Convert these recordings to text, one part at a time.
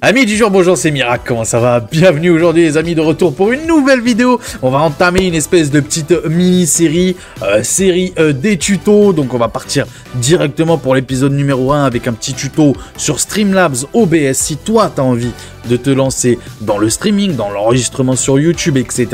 Amis du jour, bonjour, c'est Mirac, comment ça va? Bienvenue aujourd'hui les amis, de retour pour une nouvelle vidéo. On va entamer une espèce de petite mini-série, des tutos. Donc on va partir directement pour l'épisode numéro 1 avec un petit tuto sur Streamlabs OBS. Si toi tu as envie de te lancer dans le streaming, dans l'enregistrement sur YouTube, etc.,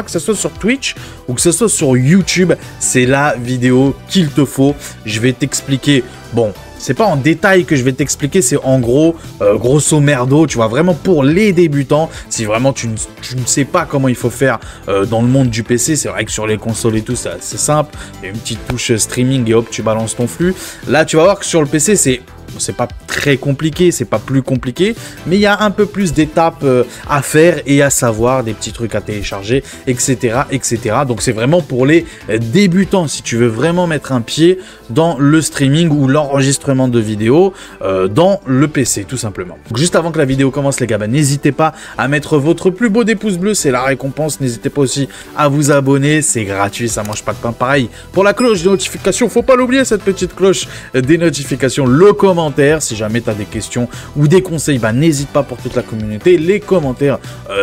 que ce soit sur Twitch ou que ce soit sur YouTube, c'est la vidéo qu'il te faut. Je vais t'expliquer, bon, c'est pas en détail que je vais t'expliquer, c'est en gros, grosso merdo, tu vois, vraiment pour les débutants. Si vraiment tu ne sais pas comment il faut faire dans le monde du PC, c'est vrai que sur les consoles et tout, c'est assez simple. Il y a une petite touche streaming et hop, tu balances ton flux. Là, tu vas voir que sur le PC, c'est pas très compliqué, c'est pas plus compliqué, mais il y a un peu plus d'étapes à faire et à savoir, des petits trucs à télécharger, etc., etc. Donc c'est vraiment pour les débutants, si tu veux vraiment mettre un pied dans le streaming ou l'enregistrement de vidéos dans le PC, tout simplement. Donc, juste avant que la vidéo commence, les gars, n'hésitez pas à mettre votre plus beau des pouces bleus, c'est la récompense. N'hésitez pas aussi à vous abonner, c'est gratuit, ça mange pas de pain. Pareil, pour la cloche de notification, faut pas l'oublier, cette petite cloche des notifications, le commentaire, si jamais tu as des questions ou des conseils, n'hésite pas, pour toute la communauté, les commentaires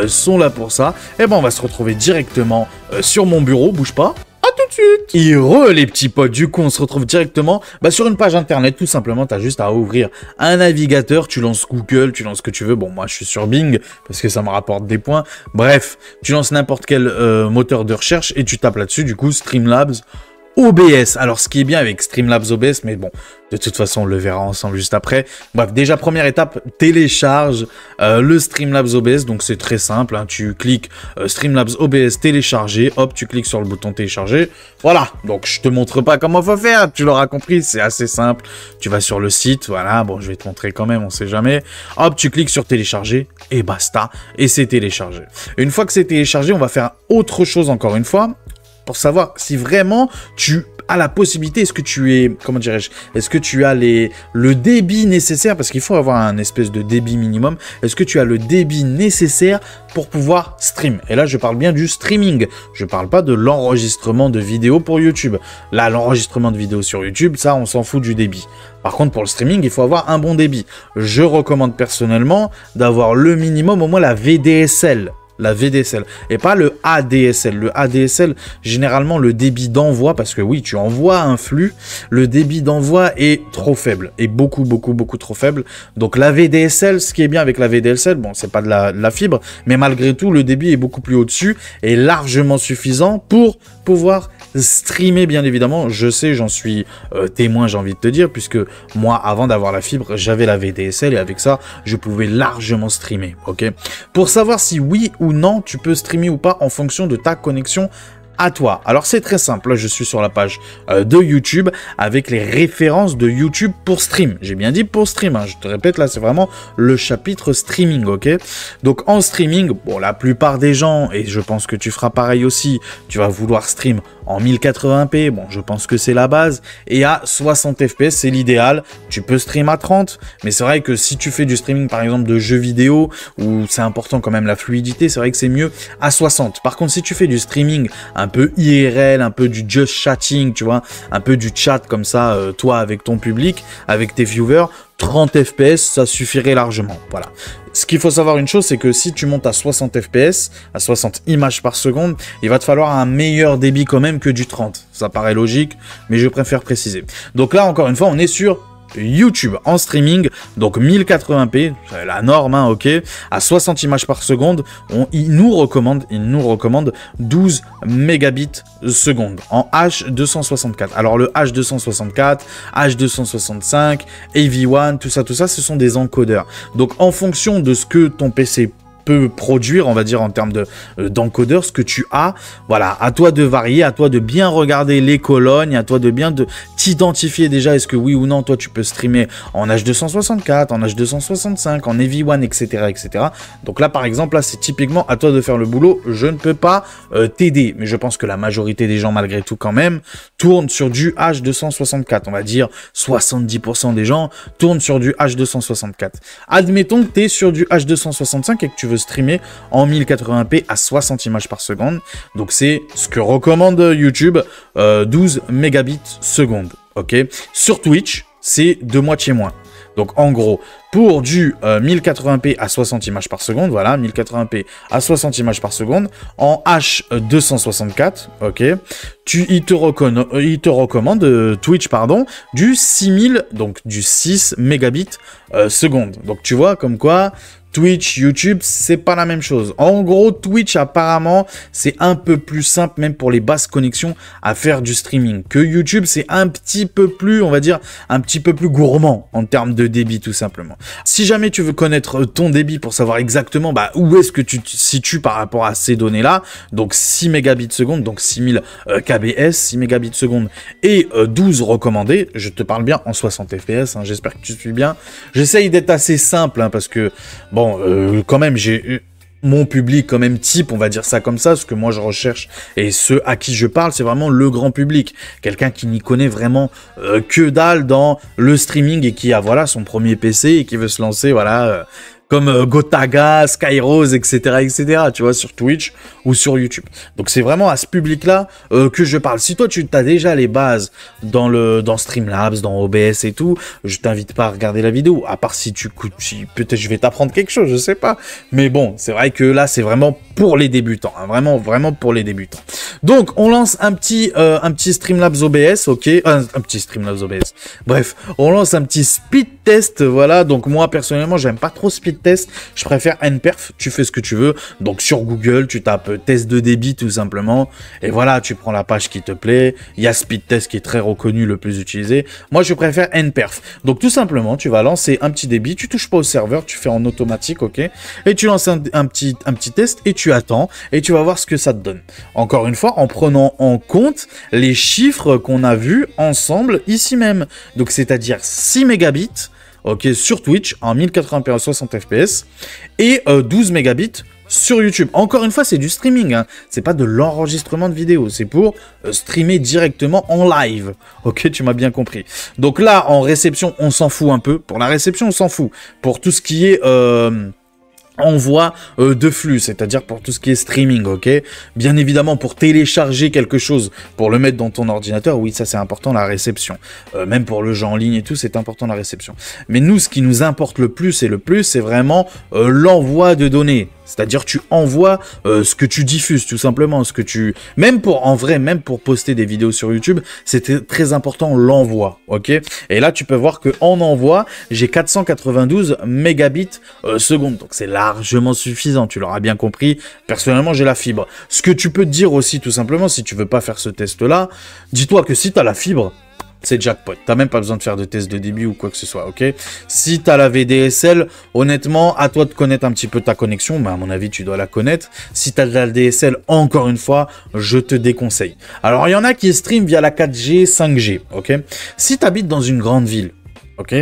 sont là pour ça. Et on va se retrouver directement sur mon bureau, bouge pas. À tout de suite. Et les petits potes, du coup on se retrouve directement sur une page internet, tout simplement. Tu as juste à ouvrir un navigateur, tu lances Google, tu lances ce que tu veux. Bon, moi je suis sur Bing parce que ça me rapporte des points. Bref, tu lances n'importe quel moteur de recherche et tu tapes là-dessus, du coup, Streamlabs OBS. Alors, ce qui est bien avec Streamlabs OBS, mais bon, de toute façon, on le verra ensemble juste après. Bref, déjà, première étape, télécharge le Streamlabs OBS. Donc, c'est très simple, hein. Tu cliques Streamlabs OBS télécharger. Hop, tu cliques sur le bouton télécharger. Voilà. Donc, je te montre pas comment faut faire. Tu l'auras compris, c'est assez simple. Tu vas sur le site. Voilà. Bon, je vais te montrer quand même, on sait jamais. Hop, tu cliques sur télécharger et basta. Et c'est téléchargé. Une fois que c'est téléchargé, on va faire autre chose encore une fois, pour savoir si vraiment tu as la possibilité, est-ce que tu es, comment dirais-je, est-ce que tu as le débit nécessaire, parce qu'il faut avoir un espèce de débit minimum, est-ce que tu as le débit nécessaire pour pouvoir stream? Et là, je parle bien du streaming, je parle pas de l'enregistrement de vidéos pour YouTube. Là, l'enregistrement de vidéos sur YouTube, ça, on s'en fout du débit. Par contre, pour le streaming, il faut avoir un bon débit. Je recommande personnellement d'avoir le minimum, au moins la VDSL. La VDSL et pas le ADSL. Le ADSL, généralement, le débit d'envoi, parce que oui, tu envoies un flux, le débit d'envoi est trop faible, et beaucoup trop faible. Donc la VDSL, ce qui est bien avec la VDSL, bon, c'est pas de la fibre, mais malgré tout, le débit est beaucoup plus au-dessus et largement suffisant pour pouvoir streamer, bien évidemment. Je sais, j'en suis témoin, j'ai envie de te dire, puisque moi, avant d'avoir la fibre, j'avais la VDSL et avec ça, je pouvais largement streamer, ok? Pour savoir si oui ou non, tu peux streamer ou pas en fonction de ta connexion à toi. Alors c'est très simple, là je suis sur la page de YouTube avec les références de YouTube pour stream. J'ai bien dit pour stream, hein. Je te répète, là c'est vraiment le chapitre streaming, ok? Donc en streaming, bon, la plupart des gens, et je pense que tu feras pareil aussi, tu vas vouloir stream en 1080p, bon je pense que c'est la base, et à 60 fps c'est l'idéal. Tu peux stream à 30, mais c'est vrai que si tu fais du streaming par exemple de jeux vidéo, où c'est important quand même la fluidité, c'est vrai que c'est mieux à 60. Par contre, si tu fais du streaming un peu IRL, un peu du just chatting, tu vois, un peu du chat comme ça, toi avec ton public, avec tes viewers, 30 fps, ça suffirait largement. Voilà. Ce qu'il faut savoir une chose, c'est que si tu montes à 60 fps, à 60 images par seconde, il va te falloir un meilleur débit quand même que du 30. Ça paraît logique, mais je préfère préciser. Donc là, encore une fois, on est sur YouTube en streaming, donc 1080p, c'est la norme, hein, ok, à 60 images par seconde. Il nous recommande 12 mégabits seconde en H264. Alors le H264, H265, AV1, tout ça, ce sont des encodeurs. Donc en fonction de ce que ton PC peut produire, on va dire, en termes d'encodeur, ce que tu as, voilà, à toi de varier, à toi de bien regarder les colonnes, à toi de bien t'identifier déjà, est-ce que oui ou non, toi tu peux streamer en H264, en H265, en AV1, etc. Donc là, par exemple, là, c'est typiquement à toi de faire le boulot, je ne peux pas t'aider, mais je pense que la majorité des gens, malgré tout, quand même, tournent sur du H264, on va dire 70% des gens tournent sur du H264. Admettons que tu es sur du H265 et que tu veux streamer en 1080p à 60 images par seconde. Donc c'est ce que recommande YouTube, 12 mégabits seconde. Ok. Sur Twitch, c'est de moitié moins. Donc en gros, pour du 1080p à 60 images par seconde, voilà, 1080p à 60 images par seconde, en H264, ok, il te recommande, Twitch, pardon, du 6000, donc du 6 mégabits seconde. Donc tu vois, comme quoi... Twitch, YouTube, c'est pas la même chose. En gros, Twitch, apparemment, c'est un peu plus simple, même pour les basses connexions, à faire du streaming. Que YouTube, c'est un petit peu plus, on va dire, un petit peu plus gourmand en termes de débit, tout simplement. Si jamais tu veux connaître ton débit pour savoir exactement où est-ce que tu te situes par rapport à ces données-là, donc 6 mégabits seconde, donc 6000 kbs, 6 mégabits seconde et 12 recommandés, je te parle bien en 60 fps, hein, j'espère que tu suis bien. J'essaye d'être assez simple, hein, parce que, bon, quand même, j'ai mon public quand même type, on va dire ça comme ça, ce que moi je recherche et ceux à qui je parle, c'est vraiment le grand public. Quelqu'un qui n'y connaît vraiment que dalle dans le streaming et qui a, voilà, son premier PC et qui veut se lancer, voilà... comme Gotaga, Skyrose, etc., tu vois, sur Twitch ou sur YouTube. Donc c'est vraiment à ce public-là que je parle. Si toi, tu as déjà les bases dans Streamlabs, dans OBS et tout, je t'invite pas à regarder la vidéo, à part si peut-être je vais t'apprendre quelque chose, je sais pas. Mais bon, c'est vrai que là, c'est vraiment pour les débutants, hein, vraiment pour les débutants. Donc, on lance un petit Streamlabs OBS, ok, un petit Streamlabs OBS. Bref, on lance un petit speed test, voilà. Donc moi, personnellement, j'aime pas trop speed test, je préfère nperf, tu fais ce que tu veux. Donc sur Google, tu tapes test de débit tout simplement, et voilà, tu prends la page qui te plaît. Il y a speed test qui est très reconnu, le plus utilisé. Moi, je préfère nperf. Donc tout simplement, tu vas lancer un petit débit, tu touches pas au serveur, tu fais en automatique, ok, et tu lances un petit test et tu attends, et tu vas voir ce que ça te donne. Encore une fois, en prenant en compte les chiffres qu'on a vus ensemble ici même. Donc c'est-à-dire 6 mégabits, ok, sur Twitch en 1080p à 60 fps et 12 mégabits sur YouTube. Encore une fois, c'est du streaming, hein. C'est pas de l'enregistrement de vidéo, c'est pour streamer directement en live. Ok, tu m'as bien compris. Donc là, en réception, on s'en fout un peu. Pour la réception, on s'en fout. Pour tout ce qui est... envoi de flux, c'est-à-dire pour tout ce qui est streaming, ok. Bien évidemment, pour télécharger quelque chose, pour le mettre dans ton ordinateur, oui, ça c'est important, la réception. Même pour le jeu en ligne et tout, c'est important la réception. Mais nous, ce qui nous importe le plus, c'est vraiment l'envoi de données. C'est-à-dire tu envoies ce que tu diffuses, tout simplement, ce que tu... Même pour poster des vidéos sur YouTube, c'était très important l'envoi, ok. Et là, tu peux voir que en envoi, j'ai 492 mégabits seconde. Donc c'est largement suffisant, tu l'auras bien compris. Personnellement, j'ai la fibre. Ce que tu peux te dire aussi, tout simplement, si tu veux pas faire ce test-là, dis-toi que si tu as la fibre, c'est jackpot. T'as même pas besoin de faire de test de débit ou quoi que ce soit, ok. Si t'as la VDSL, honnêtement, à toi de connaître un petit peu ta connexion, mais à mon avis, tu dois la connaître. Si t'as de la DSL, encore une fois, je te déconseille. Alors, il y en a qui streament via la 4G, 5G, ok. Si t'habites dans une grande ville, ok,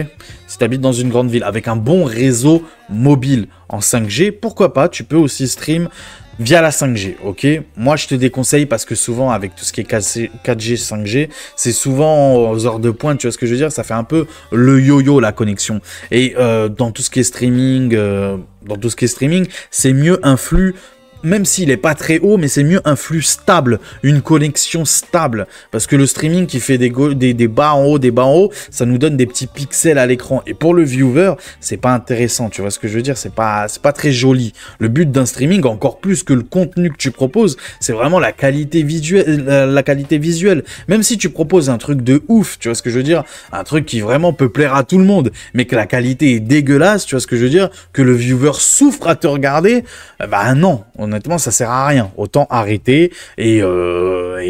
si tu habites dans une grande ville avec un bon réseau mobile en 5G, pourquoi pas, tu peux aussi stream via la 5G, ok. Moi, je te déconseille parce que souvent, avec tout ce qui est 4G, 5G, c'est souvent aux heures de pointe, tu vois ce que je veux dire. Ça fait un peu le yo-yo, la connexion. Et dans tout ce qui est streaming, c'est mieux un flux... Même s'il n'est pas très haut, mais c'est mieux un flux stable, une connexion stable. Parce que le streaming qui fait des bas en haut, ça nous donne des petits pixels à l'écran. Et pour le viewer, c'est pas intéressant, tu vois ce que je veux dire, c'est pas très joli. Le but d'un streaming, encore plus que le contenu que tu proposes, c'est vraiment la qualité visuelle. Même si tu proposes un truc de ouf, tu vois ce que je veux dire, un truc qui vraiment peut plaire à tout le monde, mais que la qualité est dégueulasse, tu vois ce que je veux dire, que le viewer souffre à te regarder, bah non. Honnêtement, ça sert à rien. Autant arrêter et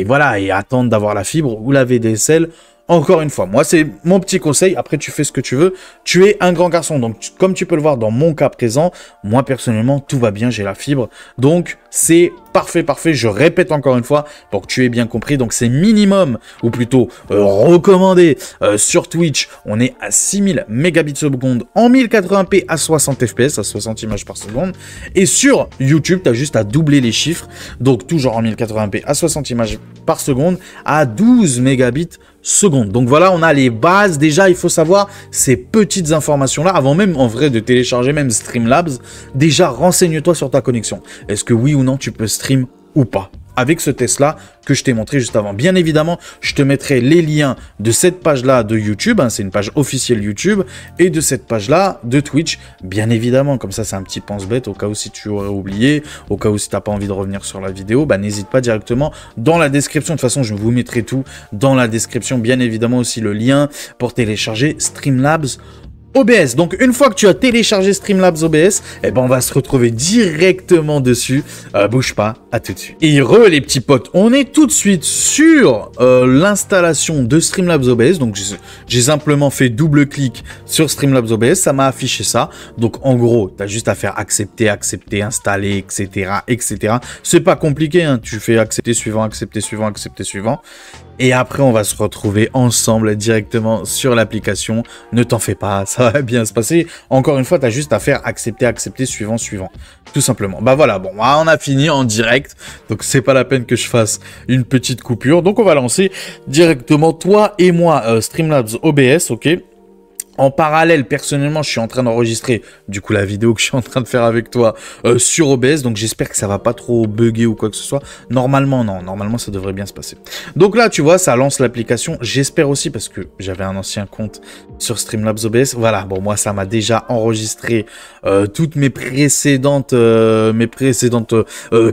voilà, et attendre d'avoir la fibre ou la VDSL. Encore une fois, moi, c'est mon petit conseil. Après, tu fais ce que tu veux. Tu es un grand garçon. Donc, comme tu peux le voir dans mon cas présent, moi, personnellement, tout va bien. J'ai la fibre. Donc, c'est parfait, parfait. Je répète encore une fois pour que tu aies bien compris. Donc, c'est minimum, ou plutôt recommandé sur Twitch. On est à 6000 mégabits seconde en 1080p à 60 fps, à 60 images par seconde. Et sur YouTube, tu as juste à doubler les chiffres. Donc, toujours en 1080p à 60 images par seconde à 12 mégabits seconde. Donc voilà, on a les bases. Déjà, il faut savoir ces petites informations-là avant même, en vrai, de télécharger même Streamlabs. Déjà, renseigne-toi sur ta connexion. Est-ce que oui ou non, tu peux stream ou pas? avec ce test-là que je t'ai montré juste avant. Bien évidemment, je te mettrai les liens de cette page-là de YouTube, hein, c'est une page officielle YouTube, et de cette page-là de Twitch, bien évidemment. Comme ça, c'est un petit pense-bête au cas où si tu aurais oublié, au cas où si tu n'as pas envie de revenir sur la vidéo, bah, n'hésite pas directement dans la description. De toute façon, je vous mettrai tout dans la description. Bien évidemment aussi le lien pour télécharger Streamlabs OBS. Donc une fois que tu as téléchargé Streamlabs OBS, eh ben on va se retrouver directement dessus. Bouge pas, à tout de suite. Et les petits potes, on est tout de suite sur l'installation de Streamlabs OBS. Donc j'ai simplement fait double clic sur Streamlabs OBS, ça m'a affiché ça. Donc en gros, tu as juste à faire accepter, accepter, installer, etc. etc. C'est pas compliqué, hein. Tu fais accepter suivant, accepter suivant, accepter suivant. Et après, on va se retrouver ensemble directement sur l'application. Ne t'en fais pas, ça va bien se passer. Encore une fois, tu as juste à faire accepter, accepter, suivant, suivant. Tout simplement. Bah voilà, bon, on a fini en direct. Donc, c'est pas la peine que je fasse une petite coupure. Donc, on va lancer directement toi et moi Streamlabs OBS, ok ? En parallèle, personnellement, je suis en train d'enregistrer du coup la vidéo que je suis en train de faire avec toi sur OBS. Donc j'espère que ça va pas trop bugger ou quoi que ce soit. Normalement, non. Normalement, ça devrait bien se passer. Donc là, tu vois, ça lance l'application. J'espère aussi parce que j'avais un ancien compte sur Streamlabs OBS. Voilà, bon, moi, ça m'a déjà enregistré toutes mes précédentes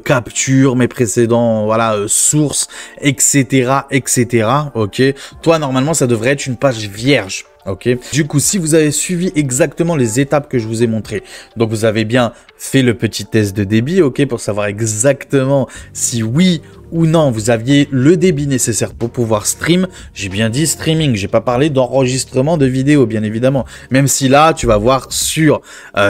captures, mes précédents, voilà, sources, etc., etc. Ok. Toi, normalement, ça devrait être une page vierge. Ok. Du coup, si vous avez suivi exactement les étapes que je vous ai montrées, donc vous avez bien fait le petit test de débit, ok, pour savoir exactement si oui ou non vous aviez le débit nécessaire pour pouvoir stream. J'ai bien dit streaming, j'ai pas parlé d'enregistrement de vidéo, bien évidemment. Même si là, tu vas voir sur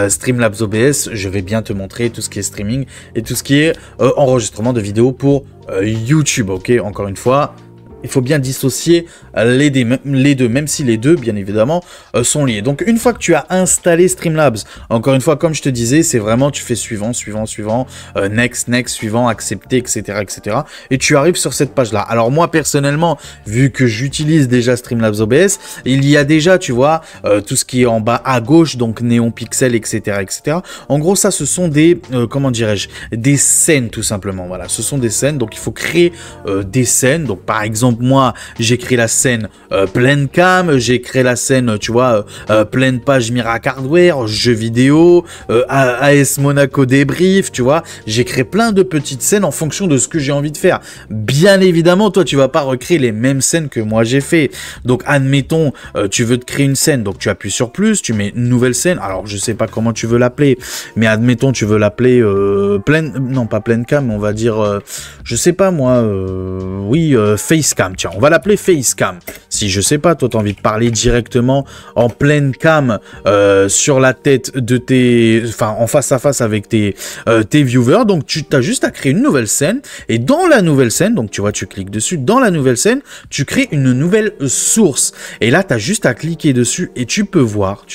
Streamlabs OBS, je vais bien te montrer tout ce qui est streaming et tout ce qui est enregistrement de vidéo pour YouTube, ok. Encore une fois, il faut bien dissocier les deux, même si les deux, bien évidemment, sont liés. Donc, une fois que tu as installé Streamlabs, encore une fois, comme je te disais, c'est vraiment, tu fais suivant, suivant, suivant, next, next, suivant, accepter, etc., etc. Et tu arrives sur cette page-là. Alors, moi, personnellement, vu que j'utilise déjà Streamlabs OBS, il y a déjà, tu vois, tout ce qui est en bas à gauche, donc néon pixel, etc., etc. En gros, ça, ce sont des, comment dirais-je, des scènes, tout simplement. Voilà, ce sont des scènes. Donc, il faut créer des scènes. Donc, par exemple, moi, j'ai créé la scène pleine cam, j'ai créé la scène, tu vois, pleine page Mirac Hardware, jeux vidéo, AS Monaco débrief, tu vois. J'ai créé plein de petites scènes en fonction de ce que j'ai envie de faire. Bien évidemment, toi, tu vas pas recréer les mêmes scènes que moi j'ai fait. Donc, admettons, tu veux te créer une scène, donc tu appuies sur plus, tu mets une nouvelle scène. Alors, je sais pas comment tu veux l'appeler, mais admettons, tu veux l'appeler non pas pleine cam, on va dire, je sais pas moi, oui, Facecam. Tiens, on va l'appeler Facecam. Si je sais pas, toi t'as envie de parler directement en pleine cam sur la tête de tes, enfin en face à face avec tes viewers, donc tu as juste à créer une nouvelle scène et dans la nouvelle scène, donc tu vois, tu cliques dessus, dans la nouvelle scène, tu crées une nouvelle source et là tu as juste à cliquer dessus et tu peux voir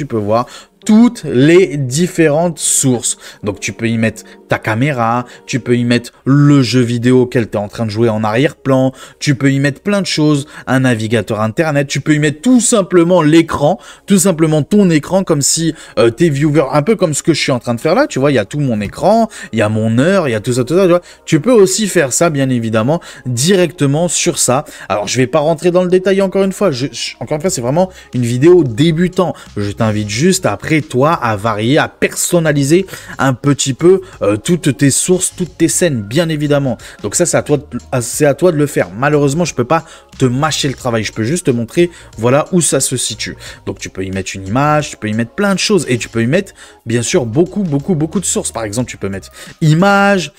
toutes les différentes sources. Donc tu peux y mettre ta caméra, tu peux y mettre le jeu vidéo auquel tu es en train de jouer en arrière-plan, tu peux y mettre plein de choses, un navigateur internet, tu peux y mettre tout simplement l'écran, tout simplement ton écran, comme si tes viewers, un peu comme ce que je suis en train de faire là, tu vois, il y a tout mon écran, il y a mon heure, il y a tout ça, tu vois. Tu peux aussi faire ça, bien évidemment, directement sur ça. Alors je vais pas rentrer dans le détail encore une fois, c'est vraiment une vidéo débutant. Je t'invite juste après toi à varier, à personnaliser un petit peu toutes tes sources, toutes tes scènes, bien évidemment. Donc ça, c'est à toi de le faire. Malheureusement, je peux pas te mâcher le travail. Je peux juste te montrer, voilà, où ça se situe. Donc tu peux y mettre une image, tu peux y mettre plein de choses et tu peux y mettre, bien sûr, beaucoup de sources. Par exemple, tu peux mettre image,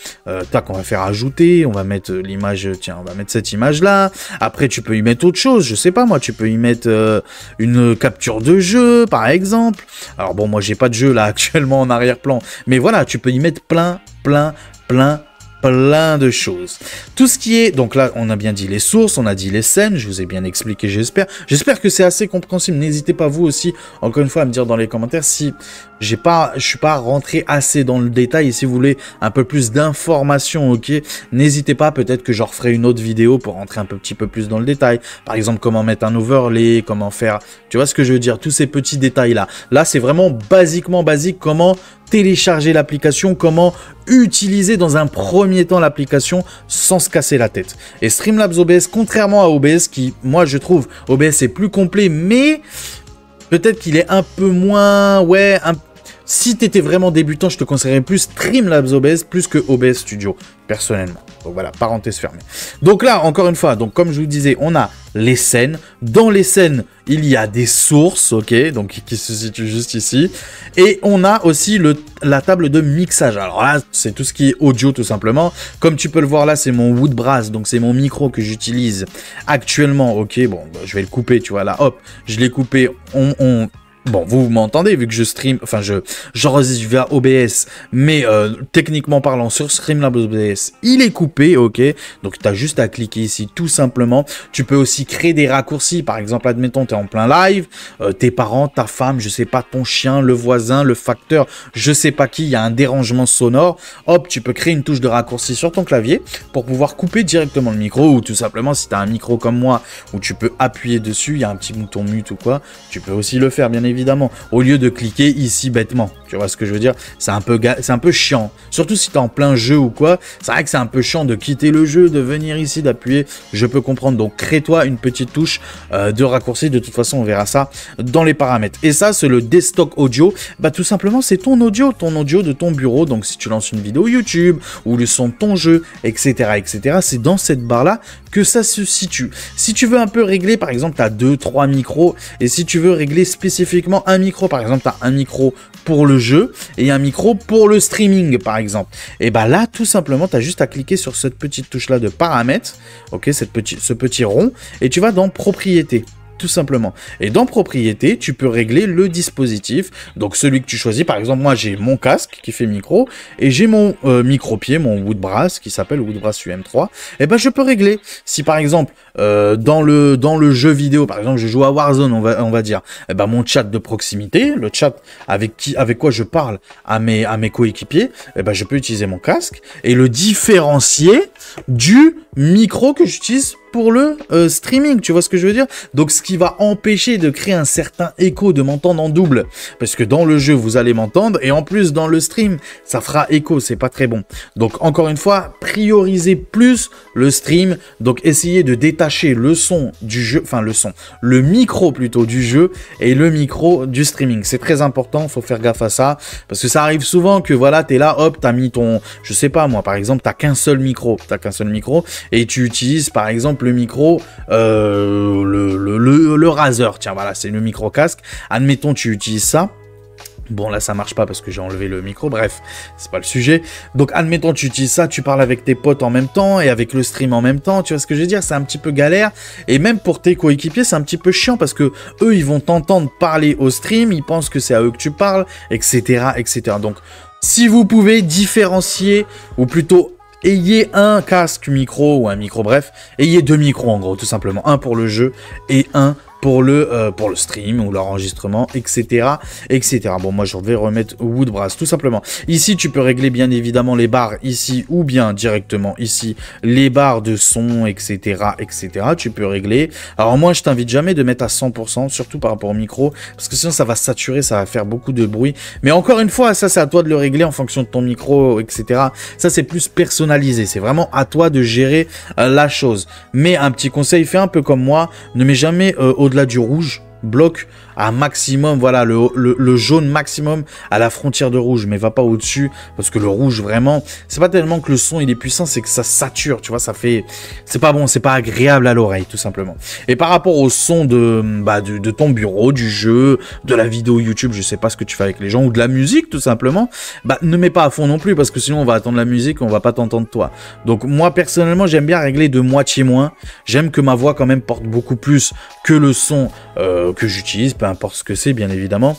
tac, on va faire ajouter, on va mettre l'image, tiens, on va mettre cette image-là. Après, tu peux y mettre autre chose, je sais pas moi, tu peux y mettre une capture de jeu, par exemple. Alors bon, moi, j'ai pas de jeu là actuellement en arrière-plan, mais voilà, tu peux y mettre plein de choses. Tout ce qui est, donc là, on a bien dit les sources, on a dit les scènes, je vous ai bien expliqué, j'espère. J'espère que c'est assez compréhensible. N'hésitez pas vous aussi, encore une fois, à me dire dans les commentaires si je suis pas rentré assez dans le détail et si vous voulez un peu plus d'informations, ok, n'hésitez pas, peut-être que je referai une autre vidéo pour rentrer un petit peu plus dans le détail. Par exemple, comment mettre un overlay, comment faire, tu vois ce que je veux dire, tous ces petits détails là. Là, c'est vraiment basiquement basique, comment télécharger l'application, comment utiliser dans un premier temps l'application sans se casser la tête. Et Streamlabs OBS, contrairement à OBS qui, moi je trouve, OBS est plus complet, mais peut-être qu'il est un peu moins, si tu étais vraiment débutant, je te conseillerais plus Streamlabs OBS plus que OBS Studio, personnellement. Donc voilà, parenthèse fermée. Donc là, encore une fois, donc comme je vous disais, on a les scènes. Dans les scènes, il y a des sources, ok, donc qui se situent juste ici. Et on a aussi la table de mixage. Alors là, c'est tout ce qui est audio, tout simplement. Comme tu peux le voir là, c'est mon Woodbrass, donc c'est mon micro que j'utilise actuellement. Ok, bon, bah, je vais le couper, tu vois, là, hop, je l'ai coupé, Bon, vous m'entendez vu que je stream, enfin j'enregistre via OBS, mais techniquement parlant sur Streamlabs OBS, il est coupé, ok. Donc tu as juste à cliquer ici tout simplement. Tu peux aussi créer des raccourcis, par exemple, admettons tu es en plein live, tes parents, ta femme, je sais pas, ton chien, le voisin, le facteur, je sais pas qui, il y a un dérangement sonore. Hop, tu peux créer une touche de raccourci sur ton clavier pour pouvoir couper directement le micro, ou tout simplement si tu as un micro comme moi où tu peux appuyer dessus, il y a un petit bouton mute ou quoi, tu peux aussi le faire bien évidemment, au lieu de cliquer ici bêtement. Tu vois ce que je veux dire? C'est un peu chiant. Surtout si tu es en plein jeu ou quoi. C'est vrai que c'est un peu chiant de quitter le jeu, de venir ici, d'appuyer. Je peux comprendre. Donc, crée-toi une petite touche de raccourci. De toute façon, on verra ça dans les paramètres. Et ça, c'est le desktop audio. Bah, tout simplement, c'est ton audio de ton bureau. Donc, si tu lances une vidéo YouTube ou le son de ton jeu, etc., c'est dans cette barre-là que ça se situe. Si tu veux un peu régler, par exemple, tu as 2-3 micros. Et si tu veux régler spécifiquement un micro, par exemple, tu as un micro pour le jeu et un micro pour le streaming, par exemple. Et bah là, tout simplement, tu as juste à cliquer sur cette petite touche là de paramètres, ok, ce petit rond, et tu vas dans propriétés. Tout simplement. Et dans propriété, tu peux régler le dispositif. Donc celui que tu choisis, par exemple, moi j'ai mon casque qui fait micro et j'ai mon micro-pied, mon Woodbrass qui s'appelle Woodbrass UM3. Et ben je peux régler. Si par exemple dans le jeu vidéo, par exemple, je joue à Warzone, on va dire, et ben mon chat de proximité, le chat avec quoi je parle à mes coéquipiers, et ben je peux utiliser mon casque et le différencier du micro que j'utilise pour le streaming, tu vois ce que je veux dire? Donc ce qui va empêcher de créer un certain écho, de m'entendre en double, parce que dans le jeu vous allez m'entendre et en plus dans le stream ça fera écho, c'est pas très bon. Donc encore une fois, priorisez plus le stream, donc essayez de détacher le son du jeu, enfin le micro plutôt du jeu et le micro du streaming. C'est très important, faut faire gaffe à ça, parce que ça arrive souvent que voilà, t'es là, hop, t'as mis ton, je sais pas moi, par exemple, t'as qu'un seul micro et tu utilises par exemple le micro, le Razer, tiens voilà, c'est le micro casque, admettons tu utilises ça. Bon là ça marche pas parce que j'ai enlevé le micro, bref, c'est pas le sujet. Donc admettons tu utilises ça, tu parles avec tes potes en même temps et avec le stream en même temps, tu vois ce que je veux dire, c'est un petit peu galère. Et même pour tes coéquipiers c'est un petit peu chiant parce que eux ils vont t'entendre parler au stream, ils pensent que c'est à eux que tu parles, etc. Donc si vous pouvez différencier, ou plutôt ayez un casque micro ou un micro, bref, ayez 2 micros en gros, tout simplement. Un pour le jeu et un pour le stream ou l'enregistrement, etc. Bon, moi, je vais remettre Woodbrass, tout simplement. Ici, tu peux régler, bien évidemment, les barres ici ou bien directement ici, les barres de son, etc. Tu peux régler. Alors, moi, je t'invite jamais de mettre à 100%, surtout par rapport au micro, parce que sinon, ça va saturer, ça va faire beaucoup de bruit. Mais encore une fois, ça, c'est à toi de le régler en fonction de ton micro, etc. Ça, c'est plus personnalisé. C'est vraiment à toi de gérer la chose. Mais un petit conseil, fais un peu comme moi, ne mets jamais au-delà du rouge, bloque à maximum, voilà, le jaune maximum à la frontière de rouge, mais va pas au-dessus, parce que le rouge, vraiment, c'est pas tellement que le son il est puissant, c'est que ça sature, tu vois, ça fait, c'est pas bon, c'est pas agréable à l'oreille, tout simplement. Et par rapport au son de ton bureau, du jeu, de la vidéo YouTube, je sais pas ce que tu fais avec les gens, ou de la musique, tout simplement, ne mets pas à fond non plus, parce que sinon on va attendre la musique, on va pas t'entendre toi. Donc moi, personnellement, j'aime bien régler de moitié moins, j'aime que ma voix quand même porte beaucoup plus que le son que j'utilise, peu importe ce que c'est, bien évidemment.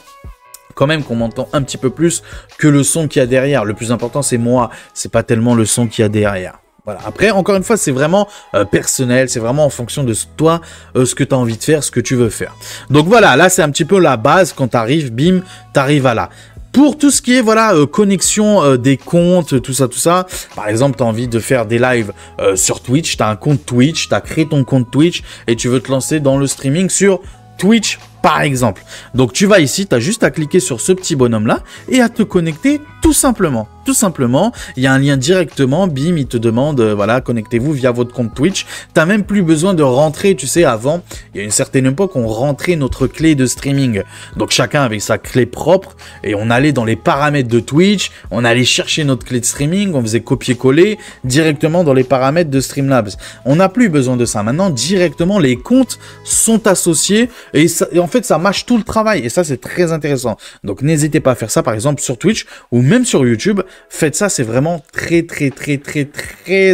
Quand même qu'on m'entend un petit peu plus que le son qu'il y a derrière. Le plus important, c'est moi, c'est pas tellement le son qu'il y a derrière. Voilà. Après, encore une fois, c'est vraiment personnel, c'est vraiment en fonction de toi, ce que tu as envie de faire, ce que tu veux faire. Donc voilà, là, c'est un petit peu la base. Quand tu arrives, bim, tu arrives à là. Pour tout ce qui est, voilà, connexion des comptes, tout ça, par exemple, tu as envie de faire des lives sur Twitch, tu as un compte Twitch, tu as créé ton compte Twitch et tu veux te lancer dans le streaming sur Twitch par exemple. Donc tu vas ici, tu as juste à cliquer sur ce petit bonhomme là et à te connecter tout simplement. Tout simplement, il y a un lien directement, bim, il te demande, voilà, connectez-vous via votre compte Twitch. T'as même plus besoin de rentrer, tu sais, avant, il y a une certaine époque, on rentrait notre clé de streaming. Donc chacun avec sa clé propre et on allait dans les paramètres de Twitch, on allait chercher notre clé de streaming, on faisait copier-coller directement dans les paramètres de Streamlabs. On n'a plus besoin de ça. Maintenant, directement, les comptes sont associés et en fait, ça mâche tout le travail et ça, c'est très intéressant. Donc n'hésitez pas à faire ça, par exemple, sur Twitch ou même sur YouTube. Faites ça, c'est vraiment très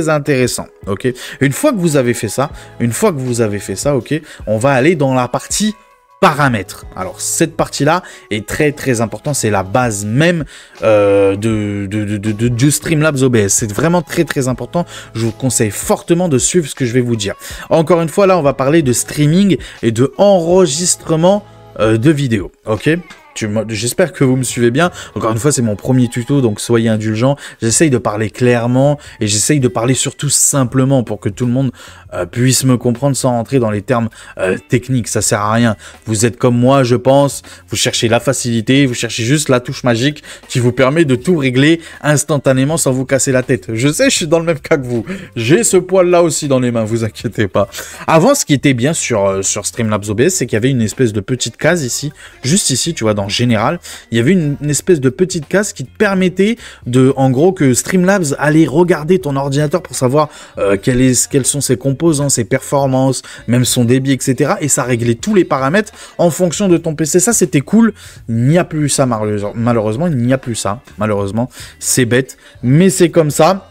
intéressant, ok. Une fois que vous avez fait ça, ok, on va aller dans la partie paramètres. Alors cette partie-là est très importante, c'est la base même du Streamlabs OBS. C'est vraiment très important. Je vous conseille fortement de suivre ce que je vais vous dire. Encore une fois, là, on va parler de streaming et de enregistrement de vidéos, ok. J'espère que vous me suivez bien. Encore une fois, c'est mon premier tuto, donc soyez indulgents. J'essaye de parler clairement et j'essaye de parler surtout simplement pour que tout le monde puisse me comprendre sans rentrer dans les termes techniques. Ça sert à rien. Vous êtes comme moi, je pense. Vous cherchez la facilité, vous cherchez juste la touche magique qui vous permet de tout régler instantanément sans vous casser la tête. Je sais, je suis dans le même cas que vous. J'ai ce poil-là aussi dans les mains, vous inquiétez pas. Avant, ce qui était bien sur Streamlabs OBS, c'est qu'il y avait une espèce de petite case ici, juste ici, tu vois, dans Général, il y avait une espèce de petite case qui te permettait de, en gros, que Streamlabs allait regarder ton ordinateur pour savoir quels sont ses composants, ses performances, même son débit, etc. Et ça réglait tous les paramètres en fonction de ton PC. Ça, c'était cool. Il n'y a plus ça, malheureusement. Il n'y a plus ça, malheureusement. C'est bête, mais c'est comme ça.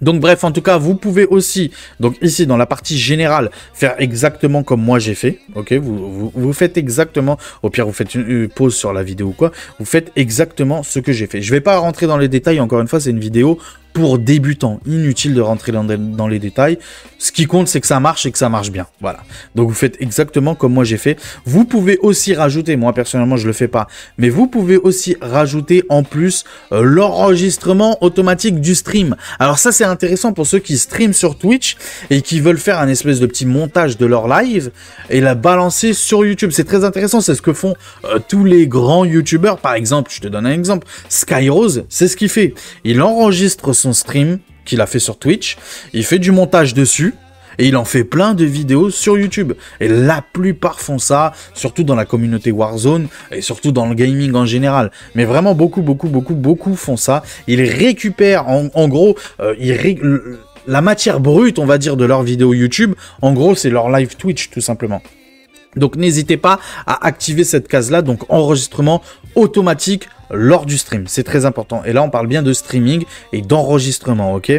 Donc bref, en tout cas, vous pouvez aussi, donc ici dans la partie générale, faire exactement comme moi j'ai fait, ok, vous faites exactement, au pire vous faites une pause sur la vidéo ou quoi, vous faites exactement ce que j'ai fait. Je vais pas rentrer dans les détails, encore une fois, c'est une vidéo pour débutants, inutile de rentrer dans les détails. Ce qui compte, c'est que ça marche et que ça marche bien. Voilà. Donc, vous faites exactement comme moi j'ai fait. Vous pouvez aussi rajouter, moi personnellement, je le fais pas, mais vous pouvez aussi rajouter en plus l'enregistrement automatique du stream. Alors ça, c'est intéressant pour ceux qui streament sur Twitch et qui veulent faire un espèce de petit montage de leur live et la balancer sur YouTube. C'est très intéressant. C'est ce que font tous les grands YouTubeurs. Par exemple, je te donne un exemple. Skyrose, c'est ce qu'il fait. Il enregistre son stream qu'il a fait sur Twitch, il fait du montage dessus et il en fait plein de vidéos sur YouTube. Et la plupart font ça, surtout dans la communauté Warzone et surtout dans le gaming en général. Mais vraiment beaucoup font ça. Ils récupèrent en gros, la matière brute, on va dire, de leurs vidéos YouTube. En gros, c'est leur live Twitch tout simplement. Donc n'hésitez pas à activer cette case-là, donc enregistrement automatique lors du stream, c'est très important. Et là, on parle bien de streaming et d'enregistrement, ok?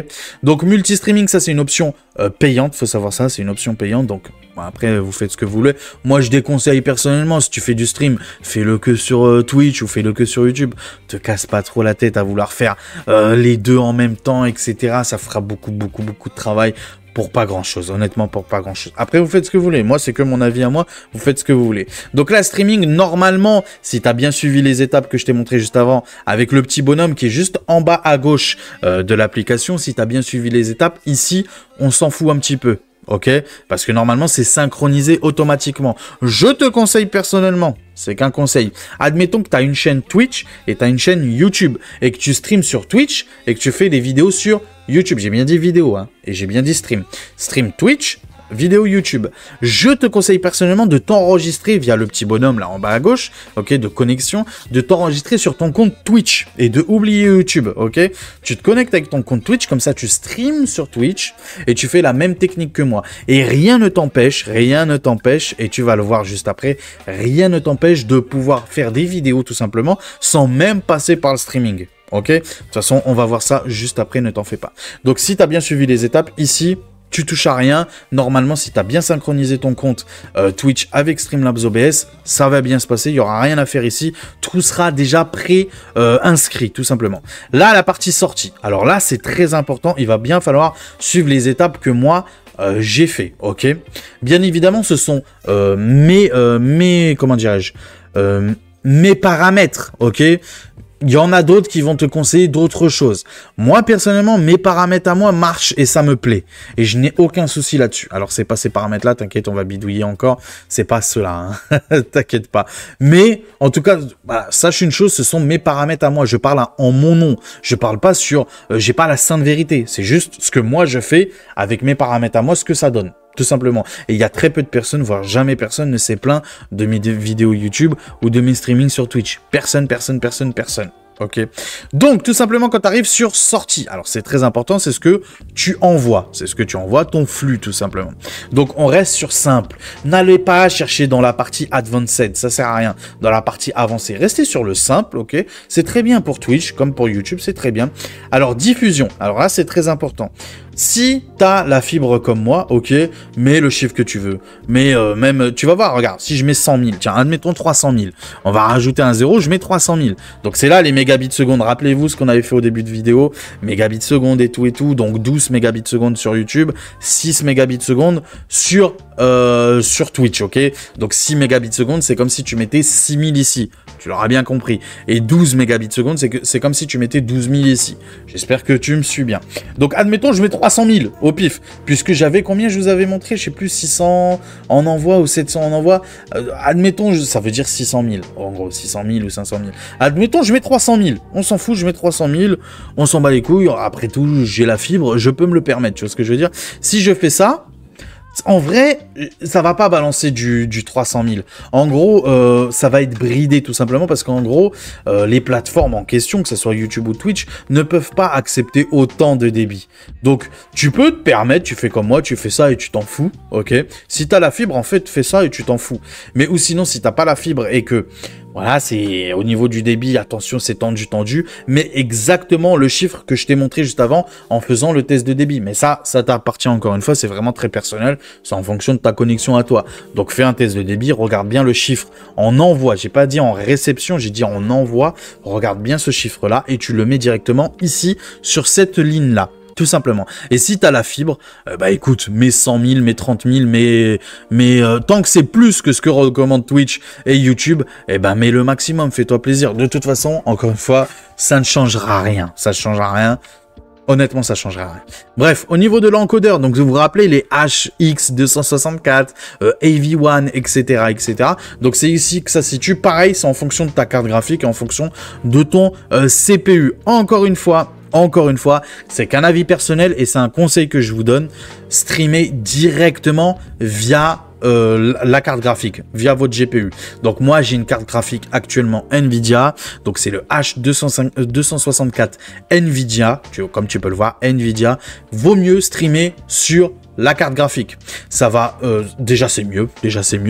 Donc multi-streaming, ça c'est une option payante, faut savoir ça, c'est une option payante, donc après vous faites ce que vous voulez. Moi je déconseille personnellement, si tu fais du stream, fais-le que sur Twitch ou fais-le que sur YouTube. Te casse pas trop la tête à vouloir faire les deux en même temps, etc. Ça fera beaucoup de travail. Pour pas grand chose, honnêtement, pour pas grand chose. Après, vous faites ce que vous voulez. Moi, c'est que mon avis à moi. Vous faites ce que vous voulez. Donc là, streaming, normalement, si tu as bien suivi les étapes que je t'ai montré juste avant, avec le petit bonhomme qui est juste en bas à gauche de l'application, si tu as bien suivi les étapes, ici, on s'en fout un petit peu. Ok, parce que normalement c'est synchronisé automatiquement. Je te conseille personnellement, c'est qu'un conseil. Admettons que tu as une chaîne Twitch et tu as une chaîne YouTube et que tu streams sur Twitch et que tu fais des vidéos sur YouTube. J'ai bien dit vidéo, hein, et j'ai bien dit stream. Stream Twitch, vidéo YouTube. Je te conseille personnellement de t'enregistrer via le petit bonhomme là en bas à gauche, ok, de connexion, de t'enregistrer sur ton compte Twitch et de oublier YouTube, ok. Tu te connectes avec ton compte Twitch, comme ça tu streams sur Twitch et tu fais la même technique que moi. Et rien ne t'empêche, et tu vas le voir juste après, rien ne t'empêche de pouvoir faire des vidéos tout simplement sans même passer par le streaming. Ok, de toute façon, on va voir ça juste après, ne t'en fais pas. Donc, si tu as bien suivi les étapes, ici, tu touches à rien. Normalement, si tu as bien synchronisé ton compte Twitch avec Streamlabs OBS, ça va bien se passer. Il n'y aura rien à faire ici. Tout sera déjà pré-inscrit, tout simplement. Là, la partie sortie. Alors là, c'est très important. Il va bien falloir suivre les étapes que moi, j'ai fait. Ok. Bien évidemment, ce sont comment dirais-je, mes paramètres. Ok. Il y en a d'autres qui vont te conseiller d'autres choses. Moi, personnellement, mes paramètres à moi marchent et ça me plaît. Et je n'ai aucun souci là-dessus. Alors, c'est pas ces paramètres-là, t'inquiète, on va bidouiller encore. C'est pas ceux-là, hein. T'inquiète pas. Mais, en tout cas, bah, sache une chose, ce sont mes paramètres à moi. Je parle en mon nom. Je parle pas sur... j'ai pas la sainte vérité. C'est juste ce que moi, je fais avec mes paramètres à moi, ce que ça donne. Tout simplement. Et il y a très peu de personnes, voire jamais personne ne s'est plaint de mes vidéos YouTube ou de mes streamings sur Twitch. Personne. Ok. Donc, tout simplement, quand tu arrives sur sortie, alors c'est très important, c'est ce que tu envoies. C'est ce que tu envoies, ton flux, tout simplement. Donc, on reste sur simple. N'allez pas chercher dans la partie advanced, ça sert à rien. Dans la partie avancée, restez sur le simple, ok. C'est très bien pour Twitch, comme pour YouTube, c'est très bien. Alors, diffusion. Alors là, c'est très important. Si tu as la fibre comme moi, ok, mets le chiffre que tu veux. Mais même, tu vas voir, regarde, si je mets 100 000, tiens, admettons 300 000, on va rajouter un 0, je mets 300 000. Donc c'est là les mégabits seconde. Rappelez-vous ce qu'on avait fait au début de vidéo, mégabits seconde et tout. Donc 12 mégabits seconde sur YouTube, 6 mégabits seconde sur Twitch, ok. Donc 6 mégabits seconde, c'est comme si tu mettais 6000 ici. Tu l'auras bien compris. Et 12 mégabits seconde, c'est comme si tu mettais 12 000 ici. J'espère que tu me suis bien. Donc admettons, je mets 300 000 au pif, puisque j'avais combien je vous avais montré, je sais plus, 600 en envoi ou 700 en envoi. Admettons, ça veut dire 600 000, en gros, 600 000 ou 500 000. Admettons, je mets 300 000. On s'en fout, je mets 300 000. On s'en bat les couilles. Après tout, j'ai la fibre, je peux me le permettre. Tu vois ce que je veux dire? Si je fais ça, en vrai, ça va pas balancer du 300 000. En gros, ça va être bridé tout simplement parce qu'en gros, les plateformes en question, que ce soit YouTube ou Twitch, ne peuvent pas accepter autant de débit. Donc, tu peux te permettre, tu fais comme moi, tu fais ça et tu t'en fous, ok? Si t'as la fibre, en fait, fais ça et tu t'en fous. Mais ou sinon, si t'as pas la fibre et que... Voilà, c'est au niveau du débit, attention, c'est tendu, mais exactement le chiffre que je t'ai montré juste avant en faisant le test de débit. Mais ça t'appartient encore une fois, c'est vraiment très personnel, c'est en fonction de ta connexion à toi. Donc fais un test de débit, regarde bien le chiffre en envoi, j'ai pas dit en réception, j'ai dit en envoi, regarde bien ce chiffre-là et tu le mets directement ici sur cette ligne-là. Tout simplement. Et si tu as la fibre, bah écoute, mets 100 000, mets 30 000, mais tant que c'est plus que ce que recommande Twitch et YouTube, eh ben mets le maximum, fais-toi plaisir. De toute façon, encore une fois, ça ne changera rien. Ça ne changera rien. Honnêtement, ça changera rien. Bref, au niveau de l'encodeur, donc vous vous rappelez les HX264, AV1, etc., etc. Donc c'est ici que ça se situe. Pareil, c'est en fonction de ta carte graphique et en fonction de ton CPU. Encore une fois, c'est qu'un avis personnel et c'est un conseil que je vous donne. Streamer directement via la carte graphique, via votre GPU. Donc moi, j'ai une carte graphique actuellement NVIDIA. Donc c'est le H264 NVIDIA. Comme tu peux le voir, NVIDIA. Vaut mieux streamer sur la carte graphique. Ça va, déjà c'est mieux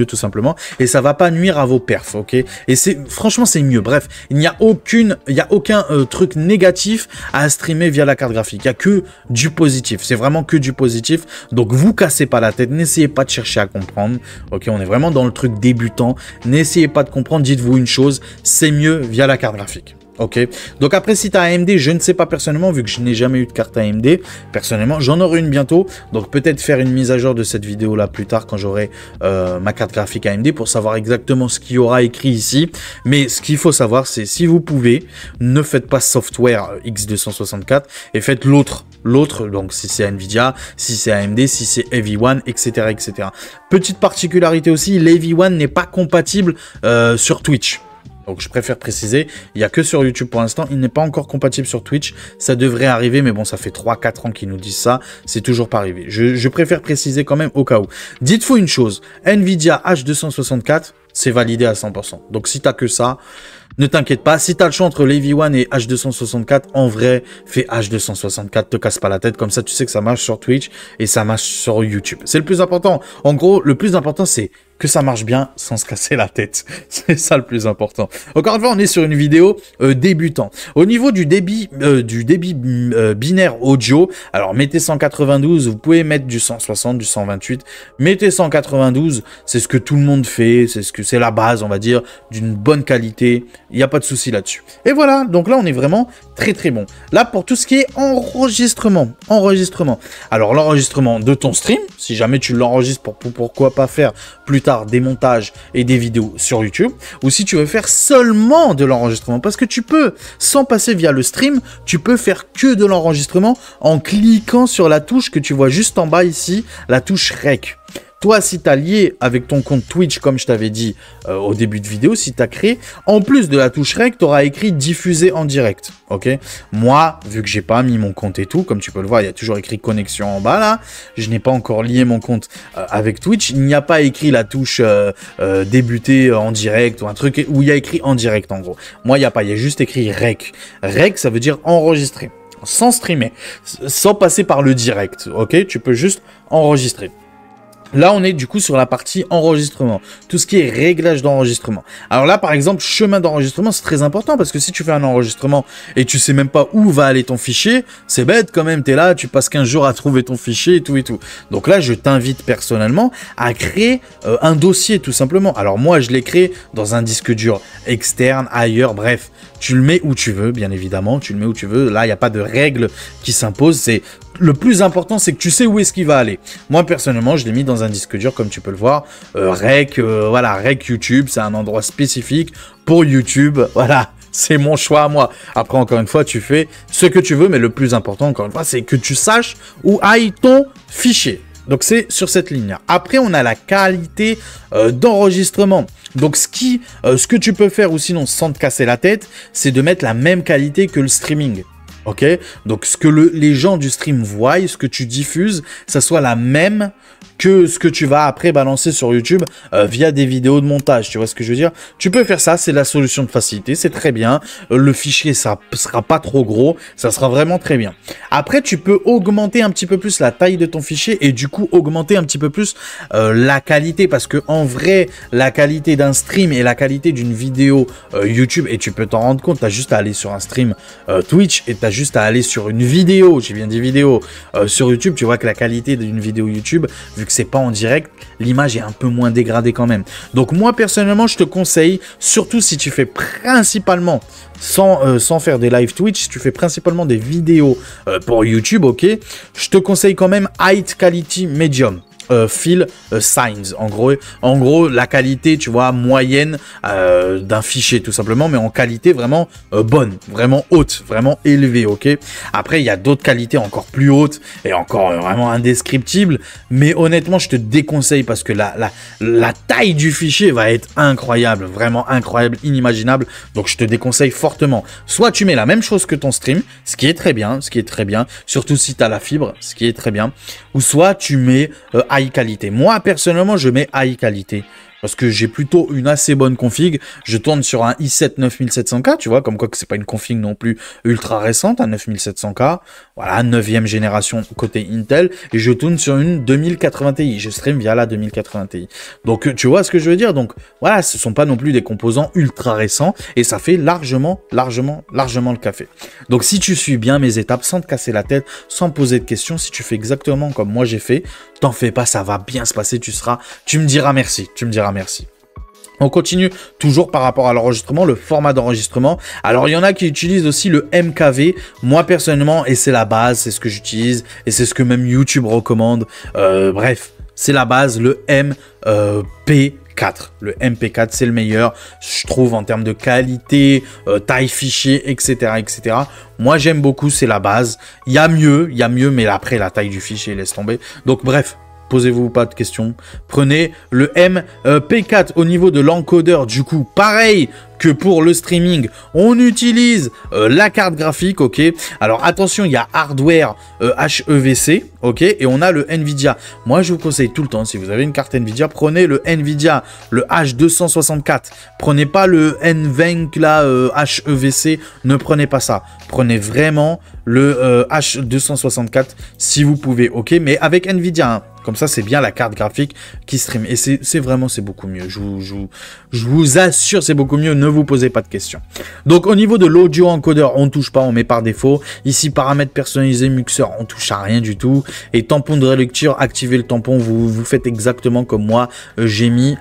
tout simplement, et ça va pas nuire à vos perfs, ok? Et franchement c'est mieux. Bref, il n'y a aucun truc négatif à streamer via la carte graphique. Il y a que du positif. C'est vraiment que du positif. Donc vous cassez pas la tête, n'essayez pas de chercher à comprendre, ok? On est vraiment dans le truc débutant. N'essayez pas de comprendre. Dites-vous une chose, c'est mieux via la carte graphique. Ok, donc après si tu as AMD, je ne sais pas personnellement, vu que je n'ai jamais eu de carte AMD, personnellement j'en aurai une bientôt, donc peut-être faire une mise à jour de cette vidéo là plus tard quand j'aurai ma carte graphique AMD pour savoir exactement ce qu'il y aura écrit ici. Mais ce qu'il faut savoir, c'est si vous pouvez, ne faites pas software X264 et faites l'autre, donc si c'est Nvidia, si c'est AMD, si c'est AV1, etc., etc. Petite particularité aussi, l'AV1 n'est pas compatible sur Twitch. Donc je préfère préciser, il n'y a que sur YouTube pour l'instant, il n'est pas encore compatible sur Twitch, ça devrait arriver, mais bon, ça fait 3-4 ans qu'ils nous disent ça, c'est toujours pas arrivé. Je préfère préciser quand même au cas où. Dites-vous une chose, Nvidia H264, c'est validé à 100%. Donc si tu n'as que ça, ne t'inquiète pas, si tu as le choix entre l'AV1 et H264, en vrai, fais H264, te casse pas la tête, comme ça tu sais que ça marche sur Twitch et ça marche sur YouTube. C'est le plus important. En gros, le plus important, c'est que ça marche bien sans se casser la tête. C'est ça le plus important. Encore une fois, on est sur une vidéo débutant. Au niveau du débit binaire audio, alors mettez 192, vous pouvez mettre du 160, du 128, mettez 192, c'est ce que tout le monde fait, c'est la base, on va dire, d'une bonne qualité. Il n'y a pas de souci là-dessus. Et voilà, donc là, on est vraiment très très bon. Là, pour tout ce qui est enregistrement. Alors, l'enregistrement de ton stream, si jamais tu l'enregistres, pourquoi pas faire plus tard tard des montages et des vidéos sur YouTube, ou si tu veux faire seulement de l'enregistrement, parce que tu peux, sans passer via le stream, tu peux faire que de l'enregistrement en cliquant sur la touche que tu vois juste en bas ici, la touche REC. Toi, si tu as lié avec ton compte Twitch, comme je t'avais dit au début de vidéo, si tu as créé, en plus de la touche REC, tu auras écrit diffuser en direct. Ok. Moi, vu que j'ai pas mis mon compte et tout, comme tu peux le voir, il y a toujours écrit connexion en bas là. Je n'ai pas encore lié mon compte avec Twitch. Il n'y a pas écrit la touche débuter en direct ou un truc où il y a écrit en direct en gros. Moi, il n'y a pas, il y a juste écrit REC. REC, ça veut dire enregistrer, sans streamer, sans passer par le direct. Ok. Tu peux juste enregistrer. Là, on est du coup sur la partie enregistrement, tout ce qui est réglage d'enregistrement. Alors là, par exemple, chemin d'enregistrement, c'est très important parce que si tu fais un enregistrement et tu sais même pas où va aller ton fichier, c'est bête quand même, t'es là, tu passes 15 jours à trouver ton fichier et tout et tout. Donc là, je t'invite personnellement à créer un dossier tout simplement. Alors moi, je l'ai créé dans un disque dur externe, ailleurs, bref. Tu le mets où tu veux, bien évidemment, tu le mets où tu veux. Là, il n'y a pas de règle qui s'impose. C'est le plus important, c'est que tu sais où est-ce qu'il va aller. Moi, personnellement, je l'ai mis dans un disque dur, comme tu peux le voir. REC, voilà, REC YouTube, c'est un endroit spécifique pour YouTube. Voilà, c'est mon choix à moi. Après, encore une fois, tu fais ce que tu veux, mais le plus important, encore une fois, c'est que tu saches où aille ton fichier. Donc, c'est sur cette ligne-là. Après, on a la qualité d'enregistrement. Donc, ce que tu peux faire, ou sinon, sans te casser la tête, c'est de mettre la même qualité que le streaming. Ok, donc ce que les gens du stream voient, ce que tu diffuses, ça soit la même que ce que tu vas après balancer sur YouTube via des vidéos de montage. Tu vois ce que je veux dire? Tu peux faire ça, c'est la solution de facilité, c'est très bien. Le fichier, ça sera pas trop gros, ça sera vraiment très bien. Après, tu peux augmenter un petit peu plus la taille de ton fichier et du coup augmenter un petit peu plus la qualité, parce que en vrai, la qualité d'un stream et la qualité d'une vidéo YouTube, et tu peux t'en rendre compte, tu as juste à aller sur un stream Twitch et tu as juste à aller sur une vidéo, j'ai bien dit vidéo, sur YouTube, tu vois que la qualité d'une vidéo YouTube, vu que c'est pas en direct, l'image est un peu moins dégradée quand même. Donc moi personnellement, je te conseille, surtout si tu fais principalement, sans faire des live Twitch, si tu fais principalement des vidéos pour YouTube, ok, je te conseille quand même High Quality Medium. Fill signs, en gros la qualité, tu vois, moyenne d'un fichier tout simplement, mais en qualité vraiment bonne, vraiment haute, vraiment élevée, ok. Après il y a d'autres qualités encore plus hautes et encore vraiment indescriptibles, mais honnêtement je te déconseille parce que la taille du fichier va être incroyable, vraiment incroyable, inimaginable, donc je te déconseille fortement. Soit tu mets la même chose que ton stream, ce qui est très bien, surtout si tu as la fibre, ce qui est très bien, ou soit tu mets high qualité. Moi, personnellement, je mets high qualité parce que j'ai plutôt une assez bonne config. Je tourne sur un i7 9700K, tu vois, comme quoi que c'est pas une config non plus ultra récente, un 9700K, voilà, 9e génération côté Intel, et je tourne sur une 2080 Ti. Je stream via la 2080 Ti. Donc, tu vois ce que je veux dire? Donc, voilà, ce sont pas non plus des composants ultra récents, et ça fait largement le café. Donc, si tu suis bien mes étapes, sans te casser la tête, sans poser de questions, si tu fais exactement comme moi j'ai fait, t'en fais pas, ça va bien se passer, tu me diras merci, merci. On continue toujours par rapport à l'enregistrement, le format d'enregistrement. Alors, il y en a qui utilisent aussi le MKV. Moi, personnellement, et c'est la base, c'est ce que j'utilise et c'est ce que même YouTube recommande. Bref, c'est la base, le MP4. Le MP4, c'est le meilleur, je trouve, en termes de qualité, taille fichier, etc., etc. Moi, j'aime beaucoup, c'est la base. Il y a mieux, mais après, la taille du fichier, laisse tomber. Donc, bref. Posez-vous pas de questions. Prenez le MP4 au niveau de l'encodeur. Du coup, pareil que pour le streaming, on utilise la carte graphique, ok. Alors attention, il y a hardware HEVC, ok, et on a le Nvidia. Moi, je vous conseille tout le temps, si vous avez une carte Nvidia, prenez le Nvidia, le H264. Prenez pas le NVENC, là, HEVC, ne prenez pas ça. Prenez vraiment le H264 si vous pouvez, ok, mais avec Nvidia, hein. Comme ça, c'est bien la carte graphique qui stream. Et c'est vraiment, c'est beaucoup mieux. Je vous assure, c'est beaucoup mieux. Ne vous posez pas de questions. Donc, au niveau de l'audio encodeur, on ne touche pas, on met par défaut. Ici, paramètres personnalisés, mixeur, on touche à rien du tout. Et tampon de relecture, activez le tampon. Vous faites exactement comme moi, j'ai mis.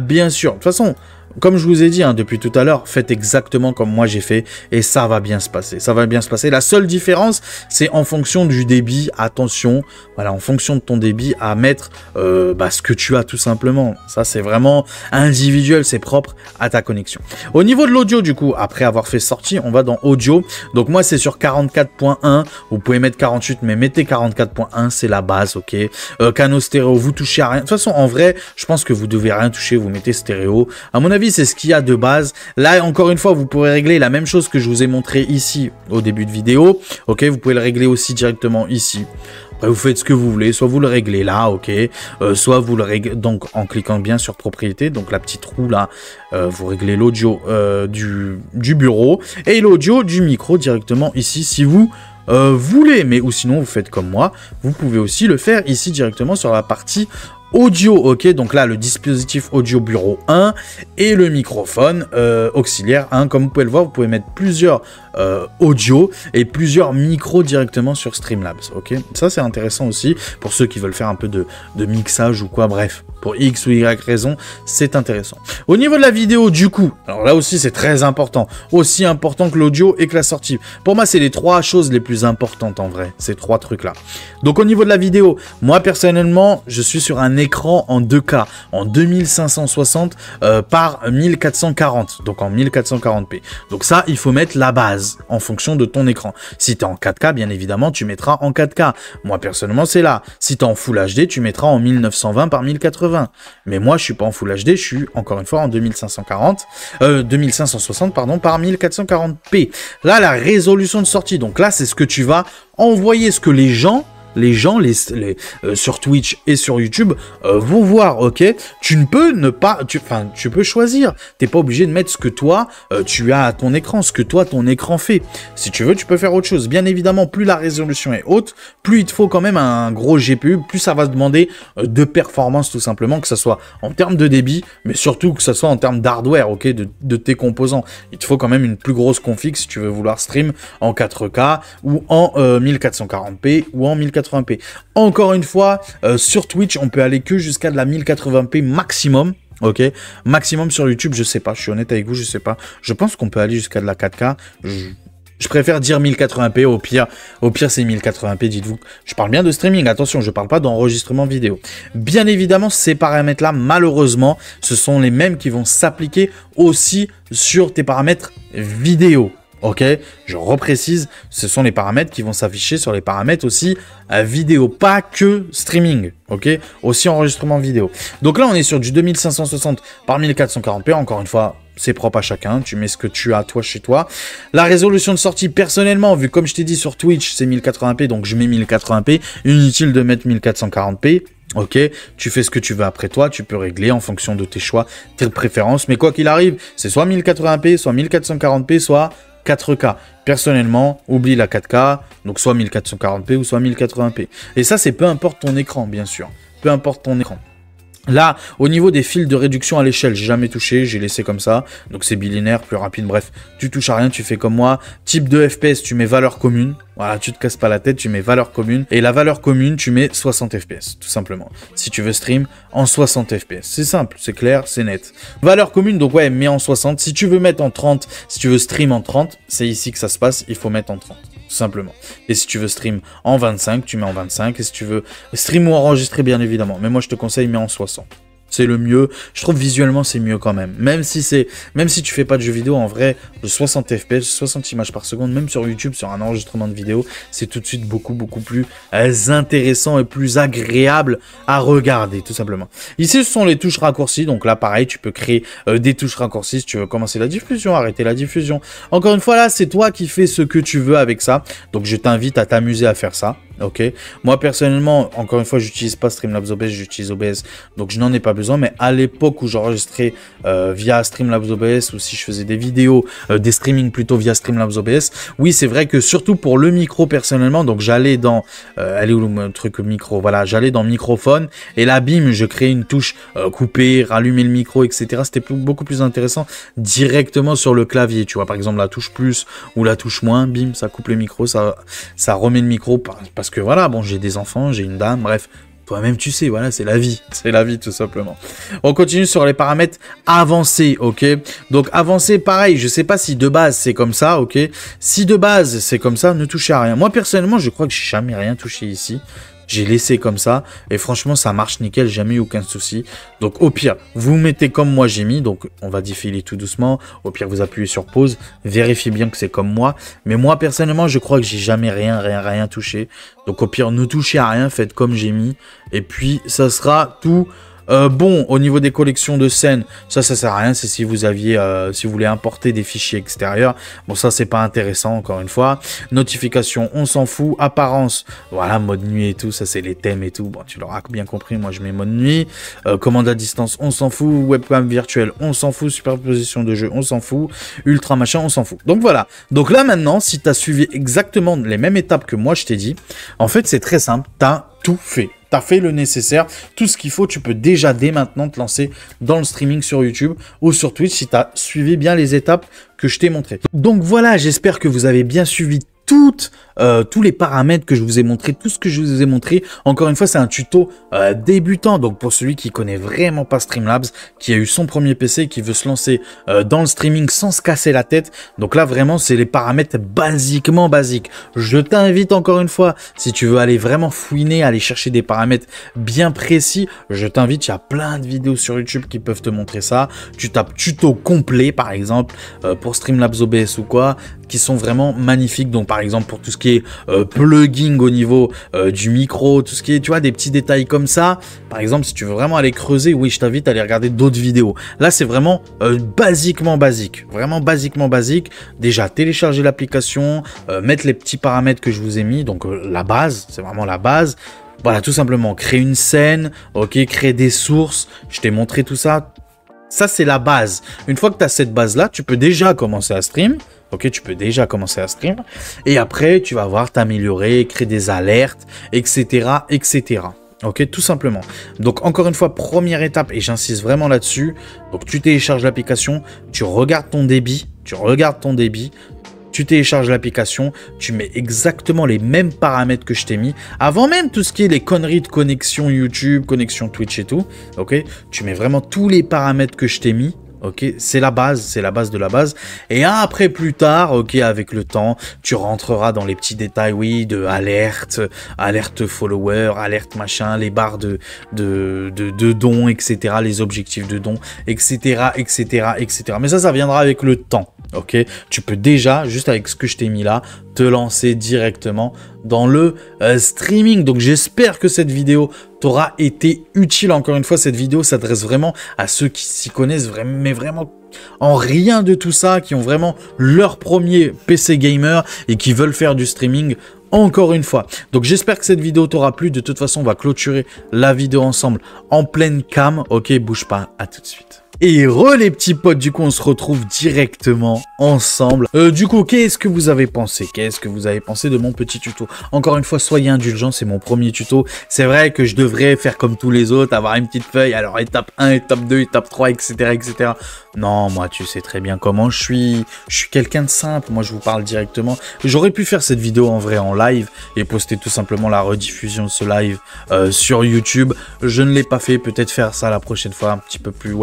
Bien sûr. De toute façon, comme je vous ai dit hein, depuis tout à l'heure, faites exactement comme moi j'ai fait et ça va bien se passer. Ça va bien se passer. La seule différence, c'est en fonction du débit. Attention, voilà, en fonction de ton débit, à mettre ce que tu as tout simplement. Ça, c'est vraiment individuel, c'est propre à ta connexion. Au niveau de l'audio, du coup, après avoir fait sortie, on va dans audio. Donc moi, c'est sur 44.1. Vous pouvez mettre 48, mais mettez 44.1, c'est la base, ok. Canaux stéréo, vous touchez à rien. De toute façon, en vrai, je pense que vous devez rien toucher. Vous mettez stéréo. À mon avis, c'est ce qu'il y a de base. Là, encore une fois, vous pourrez régler la même chose que je vous ai montré ici au début de vidéo. Ok, vous pouvez le régler aussi directement ici. Après, vous faites ce que vous voulez, soit vous le réglez là, ok, soit vous le réglez donc en cliquant bien sur propriété, donc la petite roue là, vous réglez l'audio du bureau et l'audio du micro directement ici si vous voulez, mais ou sinon vous faites comme moi, vous pouvez aussi le faire ici directement sur la partie audio, ok, donc là le dispositif audio bureau 1 et le microphone auxiliaire 1, comme vous pouvez le voir, vous pouvez mettre plusieurs audio et plusieurs micros directement sur Streamlabs, ok, ça c'est intéressant aussi pour ceux qui veulent faire un peu de mixage ou quoi, bref, pour X ou Y raison, c'est intéressant. Au niveau de la vidéo, du coup, alors là aussi c'est très important, aussi important que l'audio et que la sortie. Pour moi, c'est les trois choses les plus importantes en vrai, ces trois trucs-là. Donc au niveau de la vidéo, moi personnellement, je suis sur un écran en 2K, en 2560 par 1440, donc en 1440p. Donc ça, il faut mettre la base en fonction de ton écran. Si tu es en 4K, bien évidemment, tu mettras en 4K. Moi personnellement, c'est là. Si tu es en Full HD, tu mettras en 1920 par 1080. Mais moi, je suis pas en Full HD, je suis encore une fois en 2560 pardon, par 1440p. Là, la résolution de sortie. Donc là, c'est ce que tu vas envoyer, ce que les gens sur Twitch et sur YouTube vont voir, ok. Tu ne peux ne pas, tu peux choisir. T'es pas obligé de mettre ce que toi tu as à ton écran, ce que toi ton écran fait. Si tu veux, tu peux faire autre chose. Bien évidemment, plus la résolution est haute, plus il te faut quand même un gros GPU, plus ça va se demander de performance tout simplement, que ce soit en termes de débit, mais surtout que ce soit en termes d'hardware, ok, de tes composants. Il te faut quand même une plus grosse config si tu veux vouloir stream en 4K ou en 1440p ou en 1080p. Encore une fois, sur Twitch, on peut aller que jusqu'à de la 1080p maximum. Ok, maximum sur YouTube, je sais pas, je suis honnête avec vous, je sais pas. Je pense qu'on peut aller jusqu'à de la 4K. Je préfère dire 1080p, au pire c'est 1080p, dites-vous. Je parle bien de streaming, attention, je parle pas d'enregistrement vidéo. Bien évidemment, ces paramètres-là, malheureusement, ce sont les mêmes qui vont s'appliquer aussi sur tes paramètres vidéo. Ok, je reprécise, ce sont les paramètres qui vont s'afficher sur les paramètres aussi vidéo, pas que streaming, ok, aussi enregistrement vidéo. Donc là, on est sur du 2560 par 1440p, encore une fois, c'est propre à chacun, tu mets ce que tu as toi chez toi. La résolution de sortie, personnellement, vu comme je t'ai dit sur Twitch, c'est 1080p, donc je mets 1080p, inutile de mettre 1440p. Ok, tu fais ce que tu veux après toi, tu peux régler en fonction de tes choix, tes préférences, mais quoi qu'il arrive, c'est soit 1080p, soit 1440p, soit 4K. Personnellement, oublie la 4K, donc soit 1440p ou soit 1080p. Et ça, c'est peu importe ton écran, bien sûr. Peu importe ton écran. Là, au niveau des fils de réduction à l'échelle, j'ai jamais touché, j'ai laissé comme ça. Donc c'est bilinéaire, plus rapide, bref. Tu touches à rien, tu fais comme moi. Type de FPS, tu mets valeur commune. Voilà, tu te casses pas la tête, tu mets valeur commune. Et la valeur commune, tu mets 60 FPS, tout simplement. Si tu veux stream en 60 FPS. C'est simple, c'est clair, c'est net. Valeur commune, donc ouais, mets en 60. Si tu veux mettre en 30, si tu veux stream en 30, c'est ici que ça se passe, il faut mettre en 30. Tout simplement. Et si tu veux stream en 25, tu mets en 25. Et si tu veux stream ou enregistrer, bien évidemment. Mais moi, je te conseille, mets en 60. C'est le mieux. Je trouve visuellement, c'est mieux quand même. Même si tu fais pas de jeux vidéo, en vrai, de 60 FPS, 60 images par seconde, même sur YouTube, sur un enregistrement de vidéo, c'est tout de suite beaucoup plus intéressant et plus agréable à regarder, tout simplement. Ici, ce sont les touches raccourcies. Donc là, pareil, tu peux créer des touches raccourcies si tu veux commencer la diffusion, arrêter la diffusion. Encore une fois, là, c'est toi qui fais ce que tu veux avec ça. Donc, je t'invite à t'amuser à faire ça. Ok, moi personnellement, encore une fois, j'utilise pas Streamlabs OBS, j'utilise OBS, donc je n'en ai pas besoin. Mais à l'époque où j'enregistrais via Streamlabs OBS, ou si je faisais des vidéos, des streamings plutôt via Streamlabs OBS, oui, c'est vrai que surtout pour le micro personnellement, donc j'allais dans, allez où le truc micro, voilà, j'allais dans microphone et là, bim, je créais une touche couper, rallumer le micro, etc. C'était beaucoup plus intéressant directement sur le clavier. Tu vois, par exemple, la touche plus ou la touche moins, bim, ça coupe le micro, ça remet le micro parce que voilà, bon, j'ai des enfants, j'ai une dame, bref, Toi-même, tu sais, voilà, c'est la vie. C'est la vie, tout simplement. On continue sur les paramètres avancés, ok? Donc, avancé, pareil, je sais pas si de base, c'est comme ça, ok? Si de base, c'est comme ça, ne touchez à rien. Moi, personnellement, je crois que j'ai jamais rien touché ici. J'ai laissé comme ça, et franchement, ça marche nickel, jamais eu aucun souci. Donc, au pire, vous mettez comme moi j'ai mis, donc on va défiler tout doucement. Au pire, vous appuyez sur pause, vérifiez bien que c'est comme moi. Mais moi, personnellement, je crois que j'ai jamais rien touché. Donc, au pire, ne touchez à rien, faites comme j'ai mis, et puis, ça sera tout. Bon, au niveau des collections de scènes, ça sert à rien. C'est si vous aviez, si vous voulez importer des fichiers extérieurs. Bon, ça, c'est pas intéressant, encore une fois. Notification, on s'en fout. Apparence, voilà, mode nuit et tout. Ça, c'est les thèmes et tout. Bon, tu l'auras bien compris. Moi, je mets mode nuit. Commande à distance, on s'en fout. Webcam virtuelle, on s'en fout. Superposition de jeu, on s'en fout. Ultra machin, on s'en fout. Donc, voilà. Donc là, maintenant, si tu as suivi exactement les mêmes étapes que moi, je t'ai dit, en fait, c'est très simple. Tu as tout fait. Tu as fait le nécessaire, tout ce qu'il faut, tu peux déjà dès maintenant te lancer dans le streaming sur YouTube ou sur Twitch si tu as suivi bien les étapes que je t'ai montrées. Donc voilà, j'espère que vous avez bien suivi tous les paramètres que je vous ai montré, tout ce que je vous ai montré. Encore une fois, c'est un tuto débutant, donc pour celui qui connaît vraiment pas Streamlabs, qui a eu son premier PC, qui veut se lancer dans le streaming sans se casser la tête. Donc là, vraiment, c'est les paramètres basiquement basiques. Je t'invite encore une fois, si tu veux aller vraiment fouiner, aller chercher des paramètres bien précis, je t'invite, il y a plein de vidéos sur YouTube qui peuvent te montrer ça. Tu tapes tuto complet, par exemple, pour Streamlabs OBS ou quoi, qui sont vraiment magnifiques. Donc par exemple pour tout ce qui est plugin au niveau du micro, tout ce qui est, tu vois, des petits détails comme ça. Par exemple, si tu veux vraiment aller creuser, oui, je t'invite à aller regarder d'autres vidéos. Là, c'est vraiment basiquement basique, vraiment basiquement basique. Déjà, télécharger l'application, mettre les petits paramètres que je vous ai mis, donc la base, c'est vraiment la base. Voilà, tout simplement, créer une scène, ok, créer des sources, je t'ai montré tout ça. Ça, c'est la base. Une fois que tu as cette base-là, tu peux déjà commencer à stream. Ok, tu peux déjà commencer à stream. Et après, tu vas voir t'améliorer, créer des alertes, etc., etc. Ok, tout simplement. Donc, encore une fois, première étape, et j'insiste vraiment là-dessus. Donc, tu télécharges l'application, tu regardes ton débit, tu télécharges l'application, tu mets exactement les mêmes paramètres que je t'ai mis. Avant même tout ce qui est les conneries de connexion YouTube, connexion Twitch et tout. Ok, tu mets vraiment tous les paramètres que je t'ai mis. Ok, c'est la base de la base. Et après, plus tard, ok, avec le temps, tu rentreras dans les petits détails, oui, de alerte, alerte follower, alerte machin, les barres de dons, etc., les objectifs de dons, etc., etc., etc. Mais ça viendra avec le temps. Ok, tu peux déjà, juste avec ce que je t'ai mis là, te lancer directement dans le streaming. Donc j'espère que cette vidéo t'aura été utile. Encore une fois, cette vidéo s'adresse vraiment à ceux qui s'y connaissent vraiment, mais vraiment en rien de tout ça, qui ont vraiment leur premier PC gamer et qui veulent faire du streaming. Encore une fois. Donc j'espère que cette vidéo t'aura plu. De toute façon, on va clôturer la vidéo ensemble en pleine cam. Ok, bouge pas, à tout de suite. Et les petits potes, du coup on se retrouve directement ensemble. Du coup, qu'est-ce que vous avez pensé? Qu'est-ce que vous avez pensé de mon petit tuto? Encore une fois, soyez indulgents, c'est mon premier tuto. C'est vrai que je devrais faire comme tous les autres, avoir une petite feuille, alors étape 1, étape 2, étape 3, etc. etc. Non, moi tu sais très bien comment je suis. Je suis quelqu'un de simple, moi je vous parle directement. J'aurais pu faire cette vidéo en vrai en live et poster tout simplement la rediffusion de ce live sur YouTube. Je ne l'ai pas fait, peut-être faire ça la prochaine fois, un petit peu plus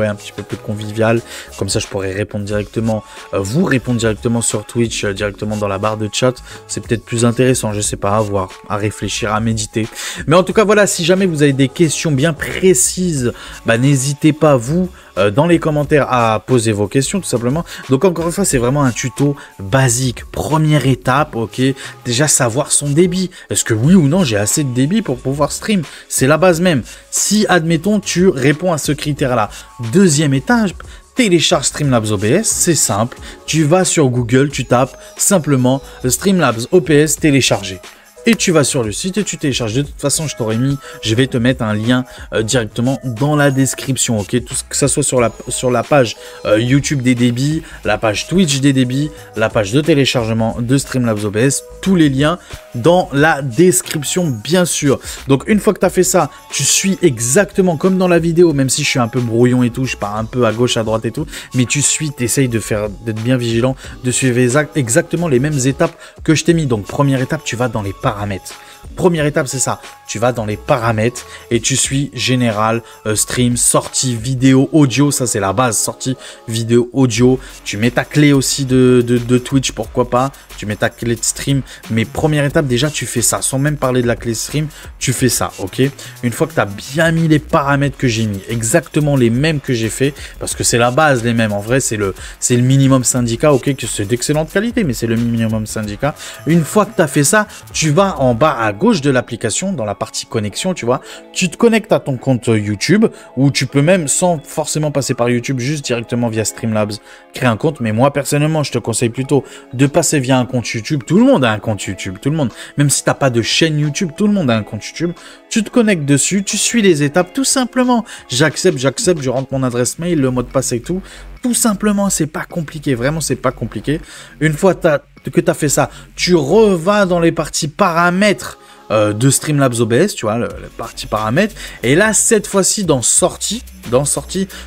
convivial, comme ça je pourrais répondre directement, vous répondre directement sur Twitch, directement dans la barre de chat, c'est peut-être plus intéressant, je sais pas, à voir, à réfléchir, à méditer. Mais en tout cas voilà, si jamais vous avez des questions bien précises, bah n'hésitez pas vous dans les commentaires à poser vos questions tout simplement. Donc encore une fois, c'est vraiment un tuto basique, première étape, ok, déjà savoir son débit, est-ce que oui ou non j'ai assez de débit pour pouvoir stream, c'est la base même. Si admettons tu réponds à ce critère là, deuxième étape, télécharge Streamlabs OBS, c'est simple, tu vas sur Google, tu tapes simplement Streamlabs OBS télécharger. Et tu vas sur le site et tu télécharges. De toute façon, je vais te mettre un lien directement dans la description, ok? Tout ce que ça soit sur la page YouTube des débits, la page Twitch des débits, la page de téléchargement de Streamlabs OBS, tous les liens dans la description, bien sûr. Donc une fois que tu as fait ça, tu suis exactement comme dans la vidéo, même si je suis un peu brouillon et tout, je pars un peu à gauche, à droite et tout, mais tu suis, tu essayes d'être bien vigilant, de suivre exactement les mêmes étapes que je t'ai mis. Donc première étape, tu vas dans les paramètres. Première étape, c'est ça. Tu vas dans les paramètres et tu suis général, stream, sortie, vidéo, audio. Ça, c'est la base. Sortie, vidéo, audio. Tu mets ta clé aussi de Twitch, pourquoi pas. Tu mets ta clé de stream. Mais première étape, déjà, tu fais ça. Sans même parler de la clé de stream, tu fais ça, ok? Une fois que tu as bien mis les paramètres que j'ai mis, exactement les mêmes que j'ai fait, parce que c'est la base, les mêmes. En vrai, c'est le minimum syndicat, ok? Que c'est d'excellente qualité, mais c'est le minimum syndicat. Une fois que tu as fait ça, tu vas en bas à gauche de l'application, dans la partie connexion, tu vois, tu te connectes à ton compte YouTube, ou tu peux même, sans forcément passer par YouTube, juste directement via Streamlabs, créer un compte. Mais moi, personnellement, je te conseille plutôt de passer via un compte YouTube. Tout le monde a un compte YouTube, tout le monde. Même si t'as pas de chaîne YouTube, tout le monde a un compte YouTube. Tu te connectes dessus, tu suis les étapes, tout simplement. J'accepte, je rentre mon adresse mail, le mot de passe et tout. Tout simplement, c'est pas compliqué, vraiment, c'est pas compliqué. Une fois que tu as fait ça, tu revas dans les parties paramètres de Streamlabs OBS, tu vois, la partie paramètres. Et là, cette fois-ci, dans sortie,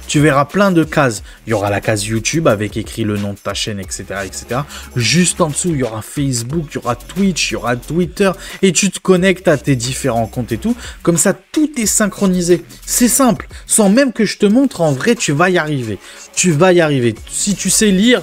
tu verras plein de cases. Il y aura la case YouTube avec écrit le nom de ta chaîne, etc., etc. Juste en dessous, il y aura Facebook, il y aura Twitch, il y aura Twitter. Et tu te connectes à tes différents comptes et tout. Comme ça, tout est synchronisé. C'est simple. Sans même que je te montre, en vrai, tu vas y arriver. Tu vas y arriver. Si tu sais lire,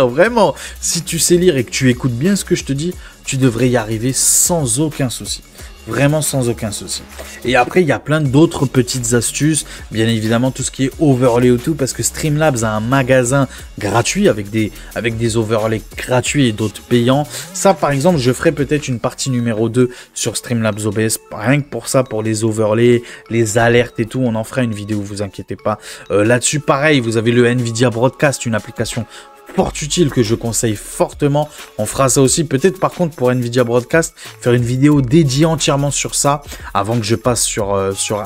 vraiment, si tu sais lire et que tu écoutes bien ce que je te dis, tu devrais y arriver sans aucun souci. Vraiment sans aucun souci. Et après, il y a plein d'autres petites astuces. Bien évidemment, tout ce qui est overlay ou tout, parce que Streamlabs a un magasin gratuit avec des overlays gratuits et d'autres payants. Ça, par exemple, je ferai peut-être une partie numéro 2 sur Streamlabs OBS. Rien que pour ça, pour les overlays, les alertes et tout. On en fera une vidéo, vous inquiétez pas. Là-dessus, pareil, vous avez le Nvidia Broadcast, une application fort utile que je conseille fortement. On fera ça aussi, peut-être par contre pour Nvidia Broadcast, faire une vidéo dédiée entièrement sur ça avant que je passe sur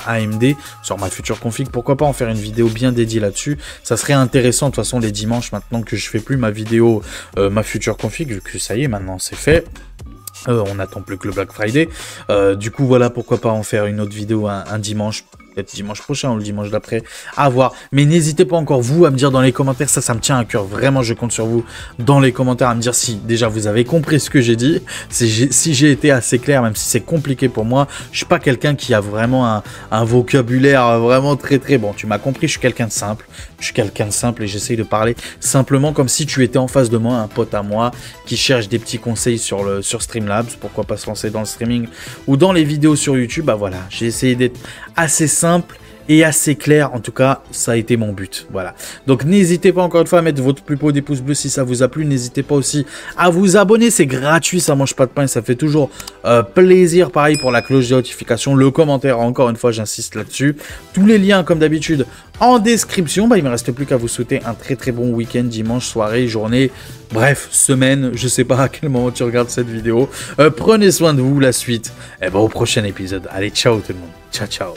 AMD, sur ma future config. Pourquoi pas en faire une vidéo bien dédiée là-dessus? Ça serait intéressant de toute façon les dimanches maintenant que je fais plus ma vidéo, ma future config, vu que ça y est maintenant c'est fait. On n'attend plus que le Black Friday. Du coup voilà, pourquoi pas en faire une autre vidéo un dimanche. Peut-être dimanche prochain ou le dimanche d'après, à voir. Mais n'hésitez pas encore vous à me dire dans les commentaires, ça me tient à cœur, vraiment je compte sur vous dans les commentaires à me dire si déjà vous avez compris ce que j'ai dit, si j'ai été assez clair, même si c'est compliqué pour moi. Je suis pas quelqu'un qui a vraiment un vocabulaire vraiment très bon, tu m'as compris, je suis quelqu'un de simple, et j'essaye de parler simplement comme si tu étais en face de moi, un pote à moi qui cherche des petits conseils sur Streamlabs, pourquoi pas se lancer dans le streaming ou dans les vidéos sur YouTube. Bah voilà, j'ai essayé d'être assez simple et assez clair, en tout cas ça a été mon but, voilà. Donc n'hésitez pas encore une fois à mettre votre plus beau des pouces bleus si ça vous a plu. N'hésitez pas aussi à vous abonner, c'est gratuit, ça mange pas de pain et ça fait toujours plaisir. Pareil pour la cloche de notification, le commentaire, encore une fois j'insiste là-dessus. Tous les liens comme d'habitude en description. Bah, il me reste plus qu'à vous souhaiter un très bon week-end, dimanche, soirée, journée, bref, semaine, je sais pas à quel moment tu regardes cette vidéo. Prenez soin de vous, la suite, et au prochain épisode. Allez, ciao tout le monde, ciao.